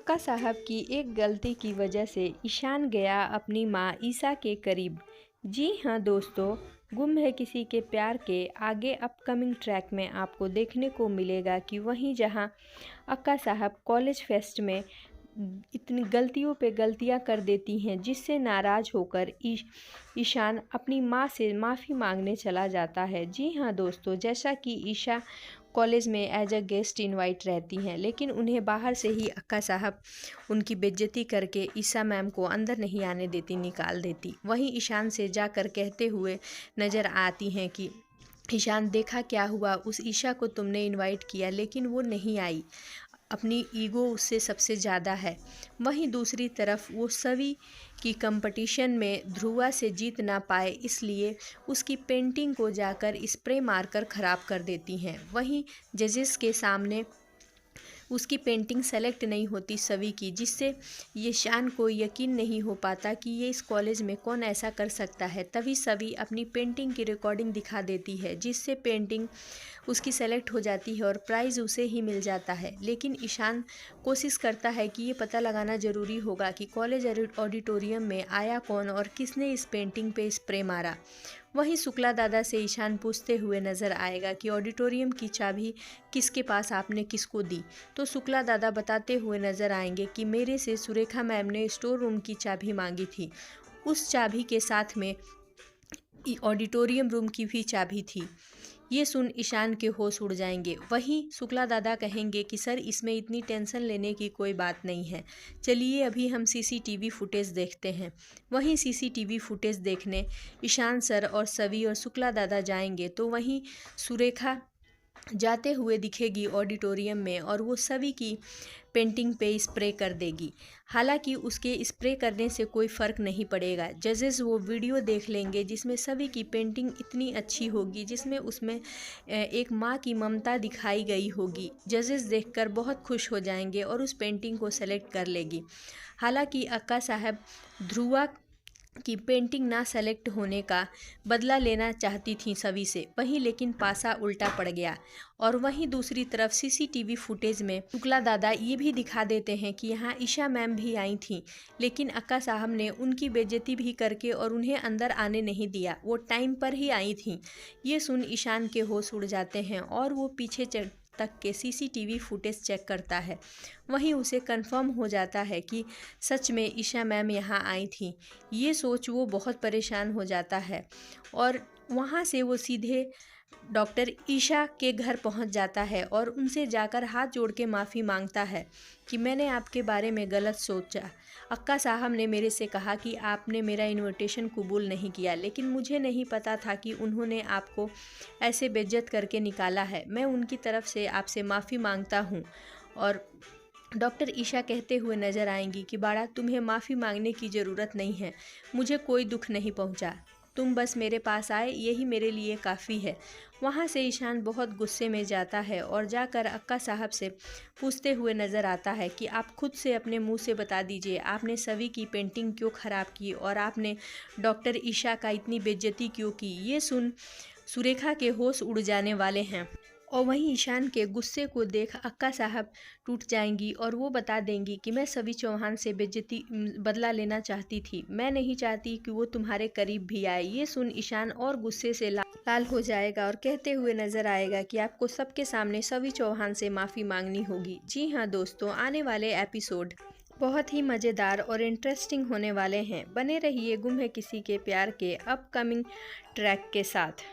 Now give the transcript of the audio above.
अक्का साहब की एक गलती की वजह से ईशान गया अपनी माँ ईशा के करीब। जी हाँ दोस्तों, गुम है किसी के प्यार के आगे अपकमिंग ट्रैक में आपको देखने को मिलेगा कि वहीं जहाँ अक्का साहब कॉलेज फेस्ट में इतनी गलतियों पे गलतियां कर देती हैं, जिससे नाराज़ होकर ईशान अपनी माँ से माफ़ी मांगने चला जाता है। जी हाँ दोस्तों, जैसा कि ईशा कॉलेज में एज अ गेस्ट इनवाइट रहती हैं, लेकिन उन्हें बाहर से ही अक्का साहब उनकी बेइज्जती करके ईशा मैम को अंदर नहीं आने देती, निकाल देती। वहीं ईशान से जाकर कहते हुए नज़र आती हैं कि ईशान, देखा क्या हुआ, उस ईशा को तुमने इनवाइट किया लेकिन वो नहीं आई, अपनी ईगो उससे सबसे ज़्यादा है। वहीं दूसरी तरफ वो सभी की कंपटीशन में ध्रुवा से जीत ना पाए, इसलिए उसकी पेंटिंग को जाकर स्प्रे मारकर ख़राब कर देती हैं। वहीं जजेस के सामने उसकी पेंटिंग सेलेक्ट नहीं होती सभी की, जिससे ये शान को यकीन नहीं हो पाता कि ये इस कॉलेज में कौन ऐसा कर सकता है। तभी सभी अपनी पेंटिंग की रिकॉर्डिंग दिखा देती है, जिससे पेंटिंग उसकी सेलेक्ट हो जाती है और प्राइज़ उसे ही मिल जाता है। लेकिन ईशान कोशिश करता है कि ये पता लगाना ज़रूरी होगा कि कॉलेज ऑडिटोरियम में आया कौन और किसने इस पेंटिंग पे स्प्रे मारा। वहीं शुक्ला दादा से ईशान पूछते हुए नज़र आएगा कि ऑडिटोरियम की चाबी किसके पास आपने किसको दी, तो शुक्ला दादा बताते हुए नज़र आएंगे कि मेरे से सुरेखा मैम ने स्टोर रूम की चाबी मांगी थी, उस चाबी के साथ में ऑडिटोरियम रूम की भी चाबी थी। ये सुन ईशान के होश उड़ जाएंगे। वहीं शुक्ला दादा कहेंगे कि सर, इसमें इतनी टेंशन लेने की कोई बात नहीं है, चलिए अभी हम सीसीटीवी फुटेज देखते हैं। वहीं सीसीटीवी फुटेज देखने ईशान सर और सवी और शुक्ला दादा जाएंगे, तो वहीं सुरेखा जाते हुए दिखेगी ऑडिटोरियम में और वो सभी की पेंटिंग पे स्प्रे कर देगी। हालांकि उसके स्प्रे करने से कोई फ़र्क नहीं पड़ेगा। जजेस वो वीडियो देख लेंगे जिसमें सभी की पेंटिंग इतनी अच्छी होगी, जिसमें उसमें एक माँ की ममता दिखाई गई होगी। जजेस देखकर बहुत खुश हो जाएंगे और उस पेंटिंग को सेलेक्ट कर लेगी। हालांकि अक्का साहब ध्रुवा की पेंटिंग ना सेलेक्ट होने का बदला लेना चाहती थी सभी से, वहीं लेकिन पासा उल्टा पड़ गया। और वहीं दूसरी तरफ सीसीटीवी फुटेज में शुक्ला दादा ये भी दिखा देते हैं कि यहाँ ईशा मैम भी आई थी, लेकिन अक्का साहब ने उनकी बेइज्जती भी करके और उन्हें अंदर आने नहीं दिया, वो टाइम पर ही आई थी। ये सुन ईशान के होश उड़ जाते हैं और वो पीछे तक के सीसीटीवी फुटेज चेक करता है। वहीं उसे कंफर्म हो जाता है कि सच में ईशा मैम यहाँ आई थी। ये सोच वो बहुत परेशान हो जाता है और वहाँ से वो सीधे डॉक्टर ईशा के घर पहुँच जाता है और उनसे जाकर हाथ जोड़ के माफ़ी मांगता है कि मैंने आपके बारे में गलत सोचा। अक्का साहब ने मेरे से कहा कि आपने मेरा इनविटेशन कबूल नहीं किया, लेकिन मुझे नहीं पता था कि उन्होंने आपको ऐसे बेइज्जत करके निकाला है। मैं उनकी तरफ से आपसे माफ़ी मांगता हूँ। और डॉक्टर ईशा कहते हुए नज़र आएंगी कि बाड़ा, तुम्हें माफ़ी मांगने की ज़रूरत नहीं है, मुझे कोई दुख नहीं पहुँचा, तुम बस मेरे पास आए, यही मेरे लिए काफ़ी है। वहाँ से ईशान बहुत गुस्से में जाता है और जाकर अक्का साहब से पूछते हुए नज़र आता है कि आप खुद से अपने मुंह से बता दीजिए, आपने सभी की पेंटिंग क्यों ख़राब की और आपने डॉक्टर ईशा का इतनी बेइज्जती क्यों की। ये सुन सुरेखा के होश उड़ जाने वाले हैं और वहीं ईशान के गुस्से को देख अक्का साहब टूट जाएंगी और वो बता देंगी कि मैं सभी चौहान से बेइज्जती बदला लेना चाहती थी, मैं नहीं चाहती कि वो तुम्हारे करीब भी आए। ये सुन ईशान और गुस्से से लाल हो जाएगा और कहते हुए नज़र आएगा कि आपको सबके सामने सभी चौहान से माफ़ी मांगनी होगी। जी हाँ दोस्तों, आने वाले एपिसोड बहुत ही मज़ेदार और इंटरेस्टिंग होने वाले हैं। बने रहिए गुम है किसी के प्यार के अपकमिंग ट्रैक के साथ।